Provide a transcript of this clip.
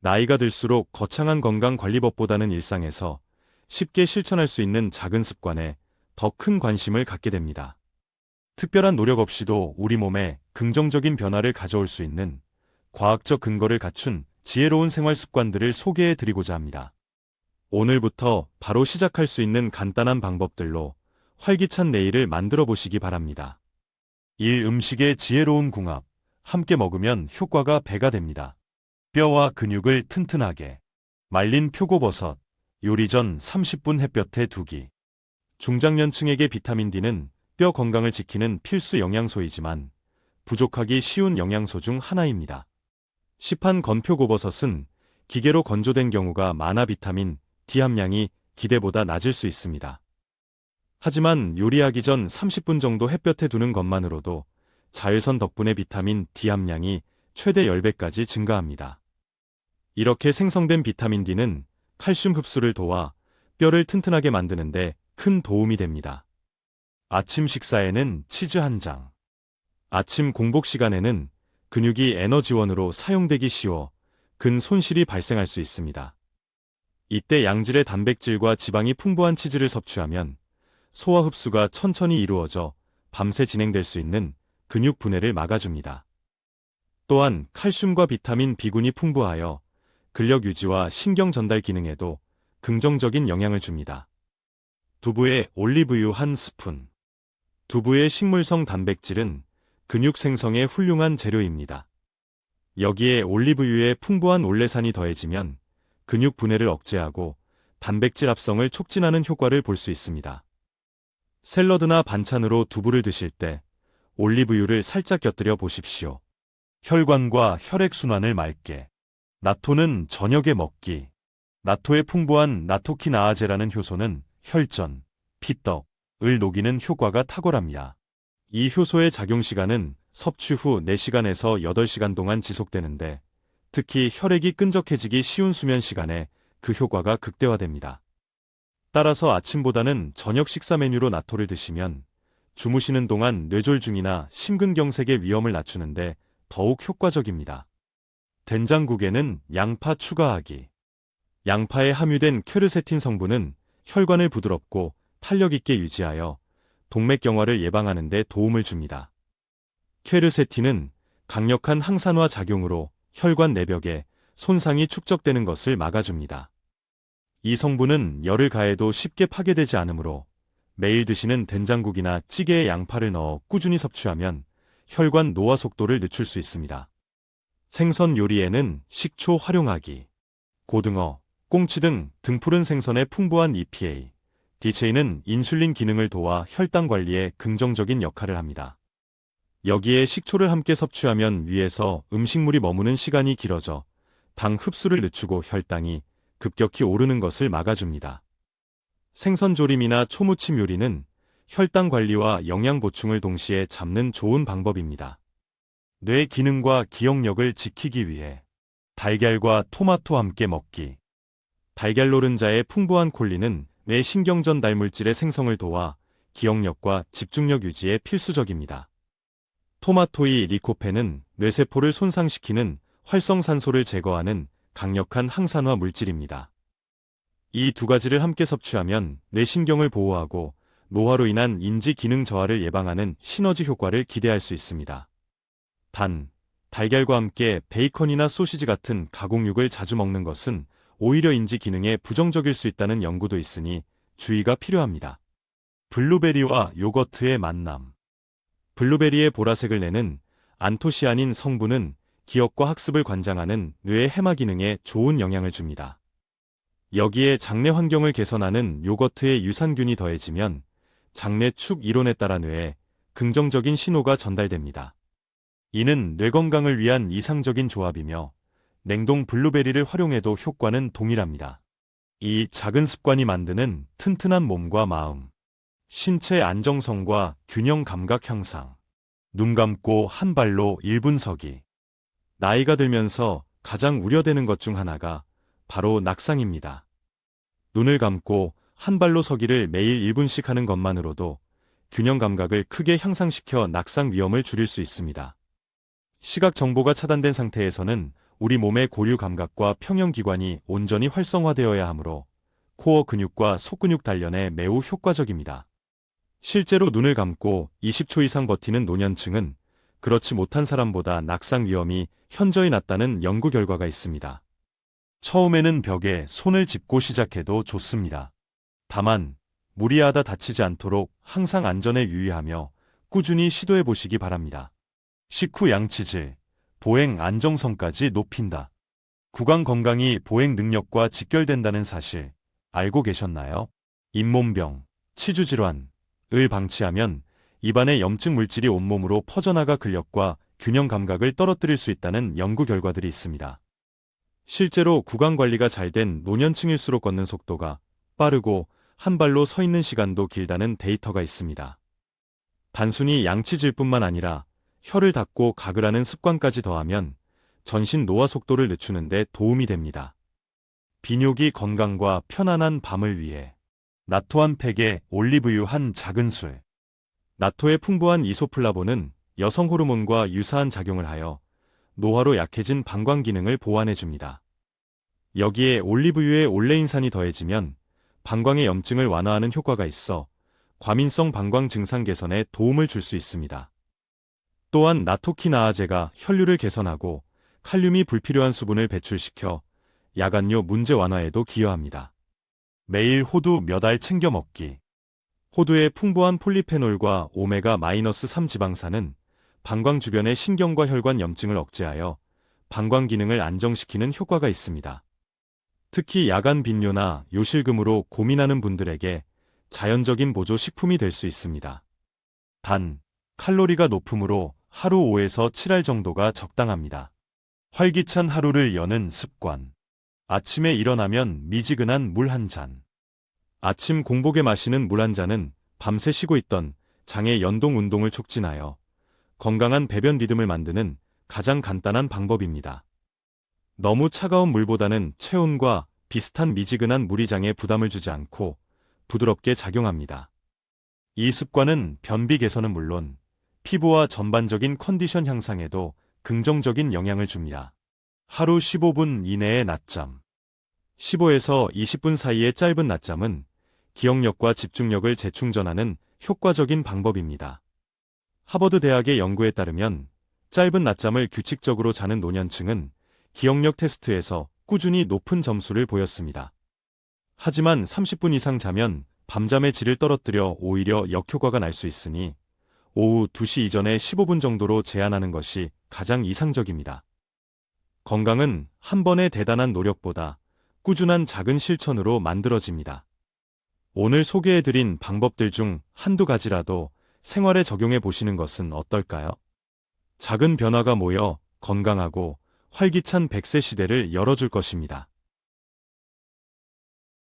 나이가 들수록 거창한 건강관리법보다는 일상에서 쉽게 실천할 수 있는 작은 습관에 더 큰 관심을 갖게 됩니다. 특별한 노력 없이도 우리 몸에 긍정적인 변화를 가져올 수 있는 과학적 근거를 갖춘 지혜로운 생활 습관들을 소개해 드리고자 합니다. 오늘부터 바로 시작할 수 있는 간단한 방법들로 활기찬 내일을 만들어 보시기 바랍니다. 1. 음식의 지혜로운 궁합. 함께 먹으면 효과가 배가 됩니다. 뼈와 근육을 튼튼하게. 말린 표고버섯. 요리 전 30분 햇볕에 두기. 중장년층에게 비타민 D는 뼈 건강을 지키는 필수 영양소이지만 부족하기 쉬운 영양소 중 하나입니다. 시판 건표고버섯은 기계로 건조된 경우가 많아 비타민 D 함량이 기대보다 낮을 수 있습니다. 하지만 요리하기 전 30분 정도 햇볕에 두는 것만으로도 자외선 덕분에 비타민 D 함량이 최대 10배까지 증가합니다. 이렇게 생성된 비타민 D는 칼슘 흡수를 도와 뼈를 튼튼하게 만드는데 큰 도움이 됩니다. 아침 식사에는 치즈 한 장. 아침 공복 시간에는 근육이 에너지원으로 사용되기 쉬워 근 손실이 발생할 수 있습니다. 이때 양질의 단백질과 지방이 풍부한 치즈를 섭취하면 소화 흡수가 천천히 이루어져 밤새 진행될 수 있는 근육 분해를 막아줍니다. 또한 칼슘과 비타민 B군이 풍부하여 근력 유지와 신경 전달 기능에도 긍정적인 영향을 줍니다. 두부에 올리브유 한 스푼. 두부의 식물성 단백질은 근육 생성에 훌륭한 재료입니다. 여기에 올리브유의 풍부한 올레산이 더해지면 근육 분해를 억제하고 단백질 합성을 촉진하는 효과를 볼 수 있습니다. 샐러드나 반찬으로 두부를 드실 때 올리브유를 살짝 곁들여 보십시오. 혈관과 혈액순환을 맑게. 나토는 저녁에 먹기. 나토의 풍부한 나토키나아제라는 효소는 혈전, 피떡을 녹이는 효과가 탁월합니다. 이 효소의 작용 시간은 섭취 후 4시간에서 8시간 동안 지속되는데 특히 혈액이 끈적해지기 쉬운 수면 시간에 그 효과가 극대화됩니다. 따라서 아침보다는 저녁 식사 메뉴로 나토를 드시면 주무시는 동안 뇌졸중이나 심근경색의 위험을 낮추는데 더욱 효과적입니다. 된장국에는 양파 추가하기. 양파에 함유된 퀘르세틴 성분은 혈관을 부드럽고 탄력 있게 유지하여 동맥경화를 예방하는 데 도움을 줍니다. 퀘르세틴은 강력한 항산화 작용으로 혈관 내벽에 손상이 축적되는 것을 막아줍니다. 이 성분은 열을 가해도 쉽게 파괴되지 않으므로 매일 드시는 된장국이나 찌개에 양파를 넣어 꾸준히 섭취하면 혈관 노화 속도를 늦출 수 있습니다. 생선 요리에는 식초 활용하기. 고등어, 꽁치 등 등푸른 생선의 풍부한 EPA, DHA는 인슐린 기능을 도와 혈당 관리에 긍정적인 역할을 합니다. 여기에 식초를 함께 섭취하면 위에서 음식물이 머무는 시간이 길어져 당 흡수를 늦추고 혈당이 급격히 오르는 것을 막아줍니다. 생선조림이나 초무침 요리는 혈당 관리와 영양 보충을 동시에 잡는 좋은 방법입니다. 뇌 기능과 기억력을 지키기 위해 달걀과 토마토 함께 먹기. 달걀 노른자의 풍부한 콜린은 뇌 신경전 달물질의 생성을 도와 기억력과 집중력 유지에 필수적입니다. 토마토의 리코펜은 뇌세포를 손상시키는 활성산소를 제거하는 강력한 항산화 물질입니다. 이 두 가지를 함께 섭취하면 뇌신경을 보호하고 노화로 인한 인지 기능 저하를 예방하는 시너지 효과를 기대할 수 있습니다. 단, 달걀과 함께 베이컨이나 소시지 같은 가공육을 자주 먹는 것은 오히려 인지 기능에 부정적일 수 있다는 연구도 있으니 주의가 필요합니다. 블루베리와 요거트의 만남. 블루베리의 보라색을 내는 안토시아닌 성분은 기억과 학습을 관장하는 뇌의 해마 기능에 좋은 영향을 줍니다. 여기에 장내 환경을 개선하는 요거트의 유산균이 더해지면 장내 축 이론에 따라 뇌에 긍정적인 신호가 전달됩니다. 이는 뇌 건강을 위한 이상적인 조합이며 냉동 블루베리를 활용해도 효과는 동일합니다. 이 작은 습관이 만드는 튼튼한 몸과 마음. 신체 안정성과 균형 감각 향상. 눈 감고 한 발로 1분 서기. 나이가 들면서 가장 우려되는 것 중 하나가 바로 낙상입니다. 눈을 감고 한 발로 서기를 매일 1분씩 하는 것만으로도 균형 감각을 크게 향상시켜 낙상 위험을 줄일 수 있습니다. 시각 정보가 차단된 상태에서는 우리 몸의 고유 감각과 평형기관이 온전히 활성화되어야 하므로 코어 근육과 속근육 단련에 매우 효과적입니다. 실제로 눈을 감고 20초 이상 버티는 노년층은 그렇지 못한 사람보다 낙상 위험이 현저히 낮다는 연구 결과가 있습니다. 처음에는 벽에 손을 짚고 시작해도 좋습니다. 다만 무리하다 다치지 않도록 항상 안전에 유의하며 꾸준히 시도해 보시기 바랍니다. 식후 양치질, 보행 안정성까지 높인다. 구강 건강이 보행 능력과 직결된다는 사실 알고 계셨나요? 잇몸병, 치주질환을 방치하면 입안의 염증 물질이 온몸으로 퍼져나가 근력과 균형 감각을 떨어뜨릴 수 있다는 연구 결과들이 있습니다. 실제로 구강 관리가 잘 된 노년층일수록 걷는 속도가 빠르고 한 발로 서 있는 시간도 길다는 데이터가 있습니다. 단순히 양치질뿐만 아니라 혀를 닫고 가글하는 습관까지 더하면 전신 노화 속도를 늦추는 데 도움이 됩니다. 비뇨기 건강과 편안한 밤을 위해 나토 한 팩에 올리브유 한 작은술. 나토의 풍부한 이소플라본은 여성 호르몬과 유사한 작용을 하여 노화로 약해진 방광 기능을 보완해줍니다. 여기에 올리브유의 올레인산이 더해지면 방광의 염증을 완화하는 효과가 있어 과민성 방광 증상 개선에 도움을 줄 수 있습니다. 또한 나토키나아제가 혈류를 개선하고 칼륨이 불필요한 수분을 배출시켜 야간뇨 문제 완화에도 기여합니다. 매일 호두 몇 알 챙겨 먹기. 호두의 풍부한 폴리페놀과 오메가-3 지방산은 방광 주변의 신경과 혈관 염증을 억제하여 방광 기능을 안정시키는 효과가 있습니다. 특히 야간 빈뇨나 요실금으로 고민하는 분들에게 자연적인 보조 식품이 될 수 있습니다. 단, 칼로리가 높으므로 하루 5에서 7알 정도가 적당합니다. 활기찬 하루를 여는 습관. 아침에 일어나면 미지근한 물 한 잔. 아침 공복에 마시는 물 한 잔은 밤새 쉬고 있던 장의 연동 운동을 촉진하여 건강한 배변 리듬을 만드는 가장 간단한 방법입니다. 너무 차가운 물보다는 체온과 비슷한 미지근한 물이 장에 부담을 주지 않고 부드럽게 작용합니다. 이 습관은 변비 개선은 물론 피부와 전반적인 컨디션 향상에도 긍정적인 영향을 줍니다. 하루 15분 이내의 낮잠. 15에서 20분 사이의 짧은 낮잠은 기억력과 집중력을 재충전하는 효과적인 방법입니다. 하버드 대학의 연구에 따르면 짧은 낮잠을 규칙적으로 자는 노년층은 기억력 테스트에서 꾸준히 높은 점수를 보였습니다. 하지만 30분 이상 자면 밤잠의 질을 떨어뜨려 오히려 역효과가 날 수 있으니 오후 2시 이전에 15분 정도로 제한하는 것이 가장 이상적입니다. 건강은 한 번의 대단한 노력보다 꾸준한 작은 실천으로 만들어집니다. 오늘 소개해드린 방법들 중 한두 가지라도 생활에 적용해 보시는 것은 어떨까요? 작은 변화가 모여 건강하고 활기찬 100세 시대를 열어줄 것입니다.